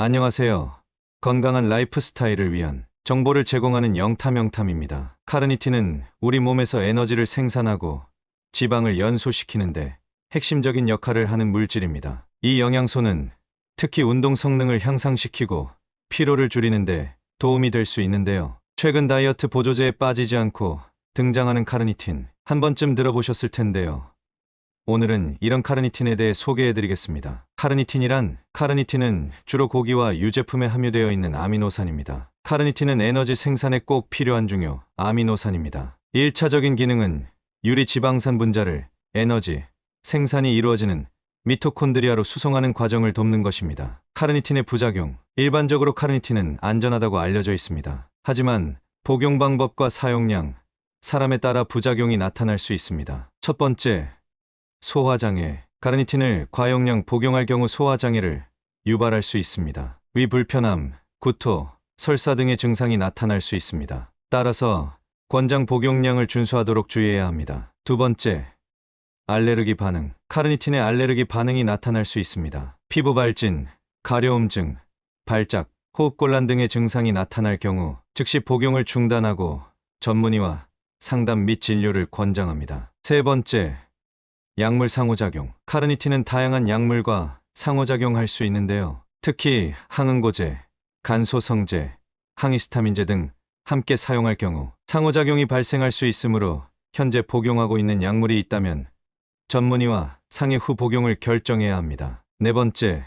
안녕하세요. 건강한 라이프 스타일을 위한 정보를 제공하는 영탐입니다. 카르니틴은 우리 몸에서 에너지를 생산하고 지방을 연소시키는데 핵심적인 역할을 하는 물질입니다. 이 영양소는 특히 운동 성능을 향상시키고 피로를 줄이는데 도움이 될 수 있는데요. 최근 다이어트 보조제에 빠지지 않고 등장하는 카르니틴, 한 번쯤 들어보셨을 텐데요. 오늘은 이런 카르니틴에 대해 소개해드리겠습니다. 카르니틴은 주로 고기와 유제품에 함유되어 있는 아미노산입니다. 카르니틴은 에너지 생산에 꼭 필요한 중요 아미노산입니다. 1차적인 기능은 유리 지방산 분자를 에너지 생산이 이루어지는 미토콘드리아로 수송하는 과정을 돕는 것입니다. 카르니틴의 부작용. 일반적으로 카르니틴은 안전하다고 알려져 있습니다. 하지만 복용 방법과 사용량, 사람에 따라 부작용이 나타날 수 있습니다. 첫 번째, 소화장애. 카르니틴을 과용량 복용할 경우 소화장애를 유발할 수 있습니다. 위 불편함, 구토, 설사 등의 증상이 나타날 수 있습니다. 따라서 권장 복용량을 준수하도록 주의해야 합니다. 두 번째, 알레르기 반응. 카르니틴의 알레르기 반응이 나타날 수 있습니다. 피부 발진, 가려움증, 발작, 호흡곤란 등의 증상이 나타날 경우 즉시 복용을 중단하고 전문의와 상담 및 진료를 권장합니다. 세 번째, 약물 상호작용. 카르니틴은 다양한 약물과 상호작용할 수 있는데요. 특히 항응고제, 간소성제, 항히스타민제 등 함께 사용할 경우 상호작용이 발생할 수 있으므로 현재 복용하고 있는 약물이 있다면 전문의와 상의 후 복용을 결정해야 합니다. 네 번째,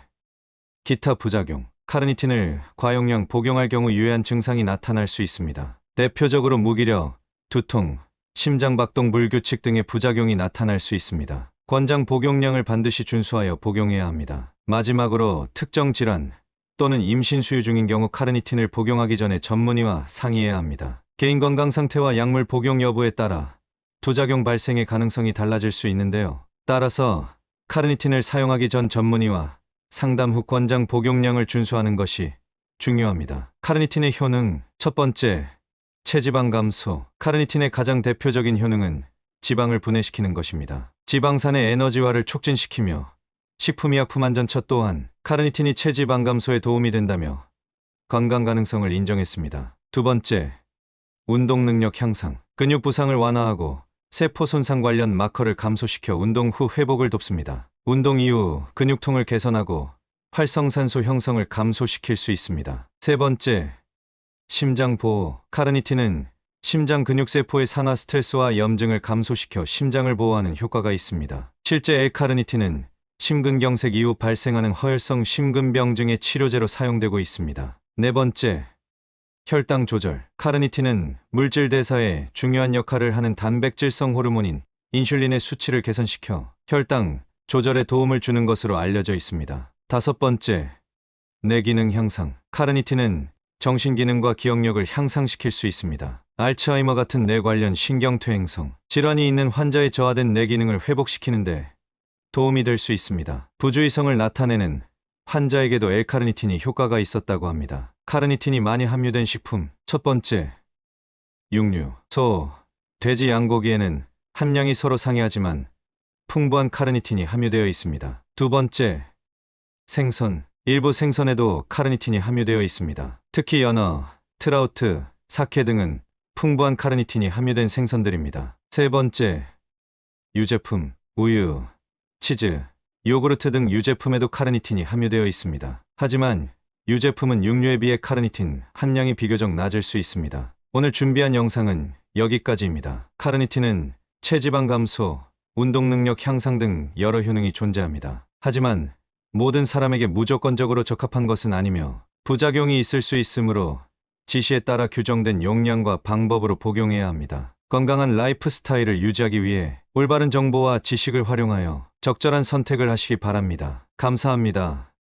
기타 부작용. 카르니틴을 과용량 복용할 경우 유해한 증상이 나타날 수 있습니다. 대표적으로 무기력, 두통, 심장박동 불규칙 등의 부작용이 나타날 수 있습니다. 권장 복용량을 반드시 준수하여 복용해야 합니다. 마지막으로 특정 질환 또는 임신 수유 중인 경우 카르니틴을 복용하기 전에 전문의와 상의해야 합니다. 개인 건강 상태와 약물 복용 여부에 따라 부작용 발생의 가능성이 달라질 수 있는데요. 따라서 카르니틴을 사용하기 전 전문의와 상담 후 권장 복용량을 준수하는 것이 중요합니다. 카르니틴의 효능. 첫 번째, 체지방 감소. 카르니틴의 가장 대표적인 효능은 지방을 분해시키는 것입니다. 지방산의 에너지화를 촉진시키며 식품의약품안전처 또한 카르니틴이 체지방 감소에 도움이 된다며 건강 가능성을 인정했습니다. 두 번째, 운동 능력 향상. 근육 부상을 완화하고 세포 손상 관련 마커를 감소시켜 운동 후 회복을 돕습니다. 운동 이후 근육통을 개선하고 활성산소 형성을 감소시킬 수 있습니다. 세 번째, 심장 보호. 카르니틴은 심장 근육세포의 산화 스트레스와 염증을 감소시켜 심장을 보호하는 효과가 있습니다. 실제 L카르니틴은 심근경색 이후 발생하는 허혈성 심근병증의 치료제로 사용되고 있습니다. 네 번째, 혈당 조절. 카르니틴은 물질 대사에 중요한 역할을 하는 단백질성 호르몬인 인슐린의 수치를 개선시켜 혈당 조절에 도움을 주는 것으로 알려져 있습니다. 다섯 번째, 뇌기능 향상. 카르니틴은 정신기능과 기억력을 향상시킬 수 있습니다. 알츠하이머 같은 뇌 관련 신경퇴행성 질환이 있는 환자의 저하된 뇌기능을 회복시키는데 도움이 될 수 있습니다. 부주의성을 나타내는 환자에게도 L카르니틴이 효과가 있었다고 합니다. 카르니틴이 많이 함유된 식품. 첫 번째, 육류. 소, 돼지, 양고기에는 함량이 서로 상이하지만 풍부한 카르니틴이 함유되어 있습니다. 두 번째, 생선. 일부 생선에도 카르니틴이 함유되어 있습니다. 특히 연어, 트라우트, 사케 등은 풍부한 카르니틴이 함유된 생선들입니다. 세 번째, 유제품. 우유, 치즈, 요구르트 등 유제품에도 카르니틴이 함유되어 있습니다. 하지만 유제품은 육류에 비해 카르니틴 함량이 비교적 낮을 수 있습니다. 오늘 준비한 영상은 여기까지입니다. 카르니틴은 체지방 감소, 운동 능력 향상 등 여러 효능이 존재합니다. 하지만 모든 사람에게 무조건적으로 적합한 것은 아니며 부작용이 있을 수 있으므로 지시에 따라 규정된 용량과 방법으로 복용해야 합니다. 건강한 라이프 스타일을 유지하기 위해 올바른 정보와 지식을 활용하여 적절한 선택을 하시기 바랍니다. 감사합니다.